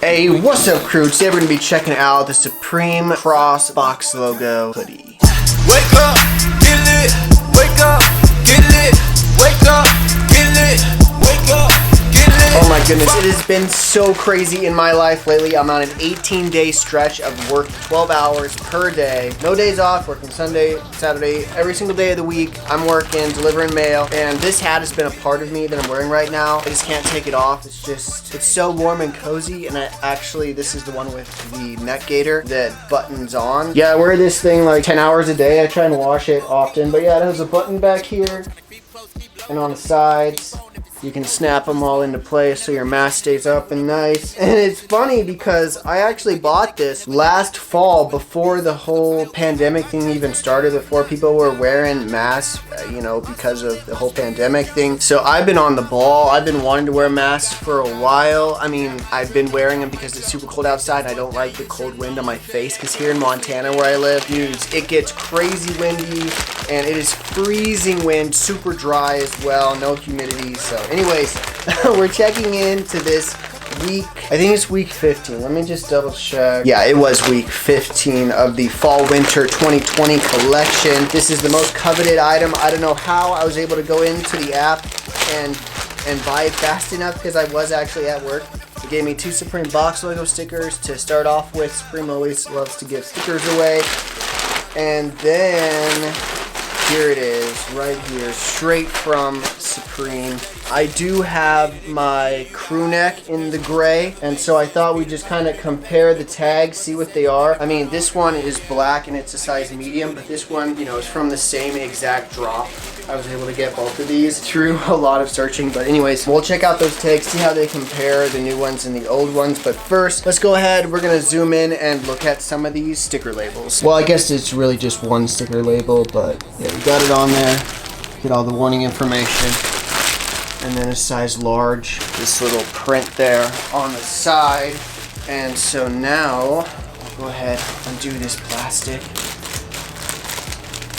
Hey, what's up crew? Today we're gonna be checking out the Supreme Cross Box Logo hoodie. Wake up, get lit. Wake up, get lit. Wake up, get lit. Wake up, get lit. Oh my goodness, it has been so crazy in my life lately. I'm on an 18-day stretch of work 12 hours per day. No days off, working Sunday, Saturday, every single day of the week. I'm working, delivering mail, and this hat has been a part of me that I'm wearing right now. I just can't take it off. It's so warm and cozy, and this is the one with the neck gaiter that buttons on. Yeah, I wear this thing like 10 hours a day. I try and wash it often, but yeah, it has a button back here and on the sides. You can snap them all into place so your mask stays up and nice. And it's funny because I actually bought this last fall before the whole pandemic thing even started, before people were wearing masks, because of the whole pandemic thing. So I've been on the ball. I've been wanting to wear masks for a while. I mean, I've been wearing them because it's super cold outside and I don't like the cold wind on my face, because here in Montana where I live, dudes, it gets crazy windy and it is freezing wind, super dry as well, no humidity. So anyways, we're checking into this week, I think it's week 15. Let me just double check. Yeah, it was week 15 of the fall winter 2020 collection. This is the most coveted item. I don't know how I was able to go into the app and buy it fast enough, because I was actually at work. It gave me 2 Supreme box logo stickers to start off with. Supreme always loves to give stickers away. And then here it is, right here, straight from Supreme. I do have my crew neck in the gray, and so I thought we'd just kind of compare the tags, see what they are. I mean, this one is black and it's a size medium, but this one, is from the same exact drop. I was able to get both of these through a lot of searching, but anyways, we'll check out those tags, see how they compare, the new ones and the old ones. But first, let's go ahead, we're gonna zoom in and look at some of these sticker labels. Well, I guess it's really just one sticker label, but yeah, we got it on there. Get all the warning information. And then a size large, this little print there on the side. And so now, I'll go ahead and undo this plastic.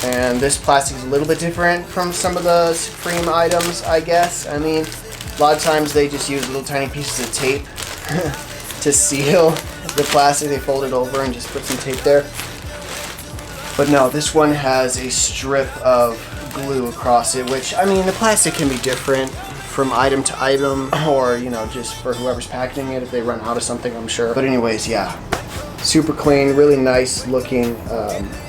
And this plastic is a little bit different from some of the Supreme items, I guess. I mean, a lot of times they just use little tiny pieces of tape to seal the plastic. They fold it over and just put some tape there. But no, this one has a strip of glue across it, which, I mean, the plastic can be different from item to item, or, just for whoever's packaging it, if they run out of something, I'm sure. But anyways, yeah, super clean, really nice looking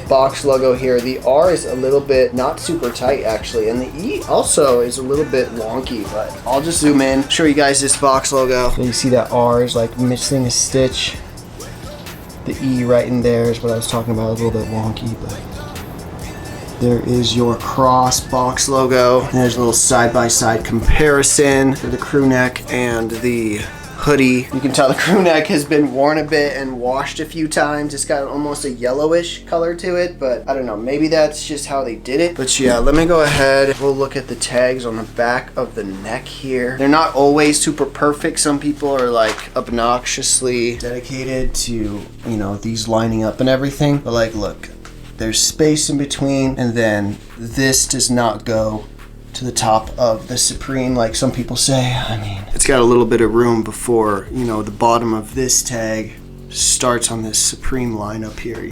box logo here. The R is a little bit not super tight actually, and the E also is a little bit wonky, but I'll just zoom in, show you guys this box logo. So you see that R is like missing a stitch. The E right in there is what I was talking about, a little bit wonky, but there is your cross box logo. And there's a little side-by-side comparison for the crew neck and the hoodie. You can tell the crew neck has been worn a bit and washed a few times. It's got almost a yellowish color to it, but I don't know, maybe that's just how they did it. But yeah, let me go ahead. We'll look at the tags on the back of the neck here. They're not always super perfect. Some people are like obnoxiously dedicated to, these lining up and everything. But like, look, there's space in between, and then this does not go to the top of the Supreme like some people say. I mean, it's got a little bit of room before, the bottom of this tag starts on this Supreme line up here,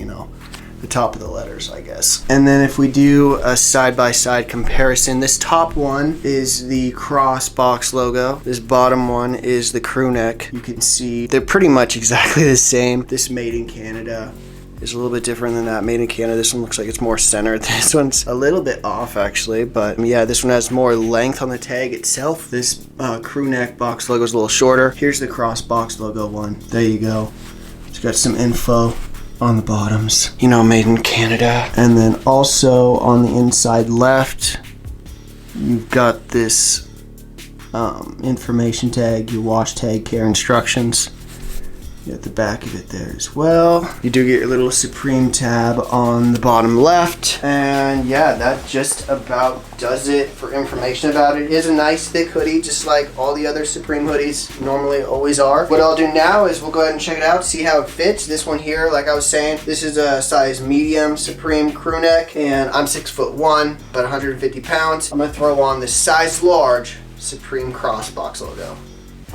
the top of the letters, I guess. And then if we do a side-by-side comparison, this top one is the cross box logo. This bottom one is the crew neck. You can see they're pretty much exactly the same. This made in Canada is a little bit different than that made in Canada. This one looks like it's more centered. This one's a little bit off actually, but yeah, this one has more length on the tag itself. This crew neck box logo is a little shorter. Here's the cross box logo one. There you go. It's got some info on the bottoms, made in Canada. And then also on the inside left, you've got this information tag, your wash tag, care instructions. At the back of it there as well. You do get your little Supreme tab on the bottom left, and yeah, that just about does it for information about it. It is a nice thick hoodie, just like all the other Supreme hoodies normally always are. What I'll do now is we'll go ahead and check it out, see how it fits. This one here, like I was saying, this is a size medium Supreme crew neck, and I'm 6'1", about 150 pounds. I'm gonna throw on this size large Supreme cross box logo.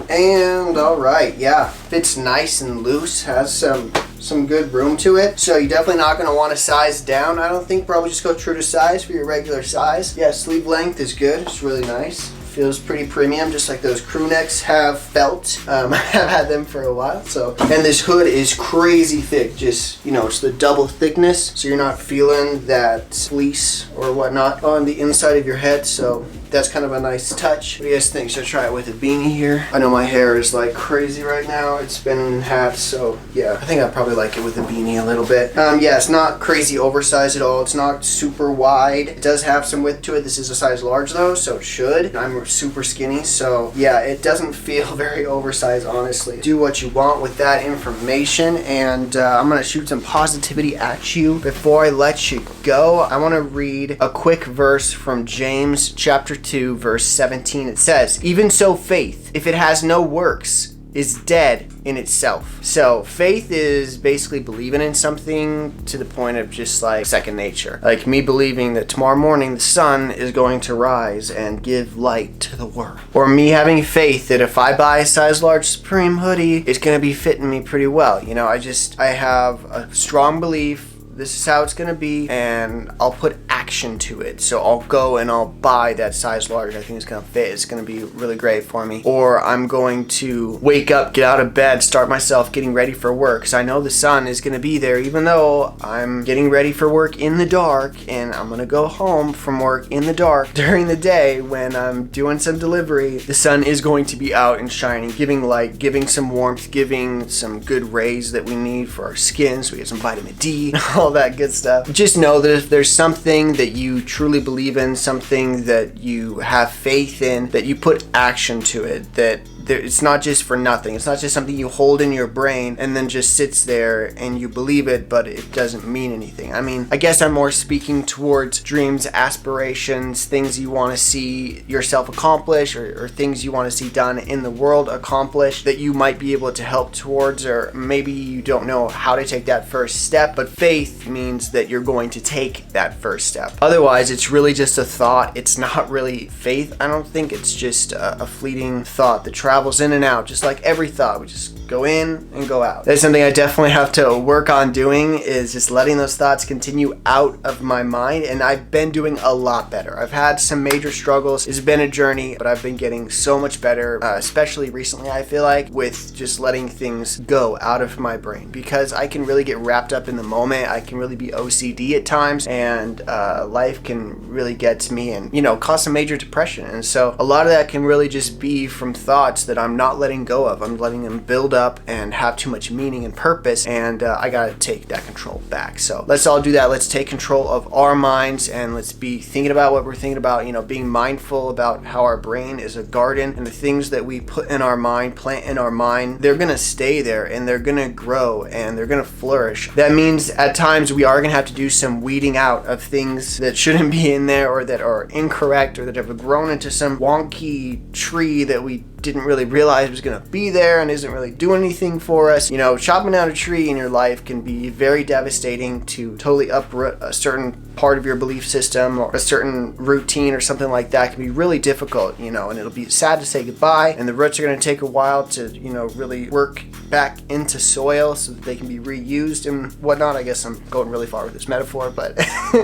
And alright, yeah, fits nice and loose, has some good room to it. So you're definitely not going to want to size down, I don't think. Probably just go true to size for your regular size. Yeah, sleeve length is good, it's really nice. Feels pretty premium, just like those crew necks have felt. I've had them for a while. So, and this hood is crazy thick. Just, you know, it's the double thickness, so you're not feeling that fleece or whatnot on the inside of your head. So that's kind of a nice touch. What do you guys think? Should I try it with a beanie here? I know my hair is like crazy right now. It's been in half, so yeah. I think I probably like it with a beanie a little bit. Yeah, it's not crazy oversized at all. It's not super wide. It does have some width to it. This is a size large though, so it should. I'm super skinny, so yeah, it doesn't feel very oversized, honestly. Do what you want with that information, and I'm gonna shoot some positivity at you. Before I let you go, I want to read a quick verse from James chapter 2 verse 17. It says, "Even so faith, if it has no works, is dead in itself." So faith is basically believing in something to the point of just like second nature. Like me believing that tomorrow morning the sun is going to rise and give light to the world. Or me having faith that if I buy a size large Supreme hoodie, it's going to be fitting me pretty well. You know, I have a strong belief this is how it's gonna be, and I'll put action to it. So I'll go and I'll buy that size large. I think it's gonna fit. It's gonna be really great for me. Or I'm going to wake up, get out of bed, start myself getting ready for work, because I know the sun is gonna be there, even though I'm getting ready for work in the dark, and I'm gonna go home from work in the dark during the day when I'm doing some delivery. The sun is going to be out and shining, giving light, giving some warmth, giving some good rays that we need for our skin, so we get some vitamin D, all that good stuff. Just know that if there's something that you truly believe in, something that you have faith in, that you put action to it, that it's not just for nothing. It's not just something you hold in your brain and then just sits there and you believe it, but it doesn't mean anything. I mean, I guess I'm more speaking towards dreams, aspirations, things you want to see yourself accomplish, or things you want to see done in the world accomplished that you might be able to help towards, or maybe you don't know how to take that first step, but faith means that you're going to take that first step. Otherwise, it's really just a thought. It's not really faith. I don't think. It's just a fleeting thought that travels in and out, just like every thought. We just go in and go out. That's something I definitely have to work on doing, is just letting those thoughts continue out of my mind, and I've been doing a lot better. I've had some major struggles. It's been a journey, but I've been getting so much better, especially recently, I feel like, with just letting things go out of my brain, because I can really get wrapped up in the moment. I can really be OCD at times, and life can really get to me and, you know, cause some major depression. And so a lot of that can really just be from thoughts that I'm not letting go of. I'm letting them build up and have too much meaning and purpose, and I gotta take that control back. So let's all do that. Let's take control of our minds, and let's be thinking about what we're thinking about, you know, being mindful about how our brain is a garden, and the things that we put in our mind, plant in our mind, they're gonna stay there, and they're gonna grow, and they're gonna flourish. That means at times we are gonna have to do some weeding out of things that shouldn't be in there, or that are incorrect, or that have grown into some wonky tree that we didn't really realize was going to be there and isn't really doing anything for us. You know, chopping down a tree in your life can be very devastating. To totally uproot a certain part of your belief system or a certain routine or something like that can be really difficult, you know, and it'll be sad to say goodbye, and the roots are going to take a while to, you know, really work back into soil so that they can be reused and whatnot. I guess I'm going really far with this metaphor, but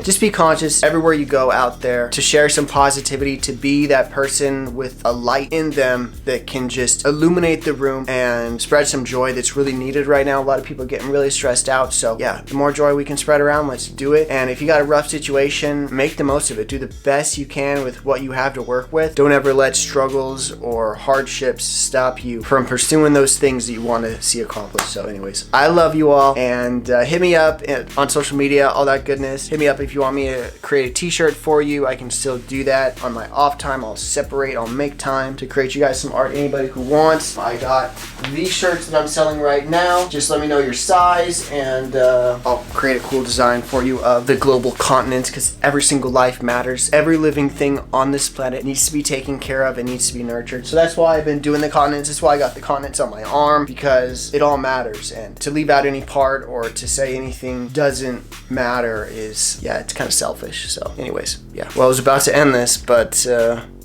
just be conscious everywhere you go out there to share some positivity, to be that person with a light in them that can just illuminate the room and spread some joy that's really needed right now. A lot of people are getting really stressed out, so yeah, the more joy we can spread around, let's do it. And if you got a rough situation, make the most of it. Do the best you can with what you have to work with. Don't ever let struggles or hardships stop you from pursuing those things that you want to see accomplished. So anyways, I love you all, and hit me up on social media, all that goodness. Hit me up if you want me to create a t-shirt for you. I can still do that on my off time. I'll make time to create you guys some art. Anybody who wants, I got these shirts that I'm selling right now. Just let me know your size, and I'll create a cool design for you of the global continents, because every single life matters. Every living thing on this planet needs to be taken care of and needs to be nurtured. So that's why I've been doing the continents. That's why I got the continents on my arm, because it all matters, and to leave out any part or to say anything doesn't matter is, yeah, it's kind of selfish. So anyways, yeah, well, I was about to end this, but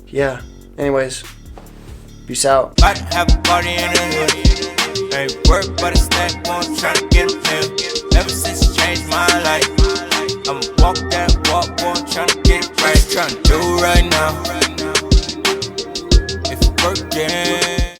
yeah, anyways, Peace out. About to have a party in the hood. Ain't work but a snack, boy, tryna get a meal. Ever since it changed my life, I'ma walk that walk, boy, tryna get it right. Tryna do right now. If it's working.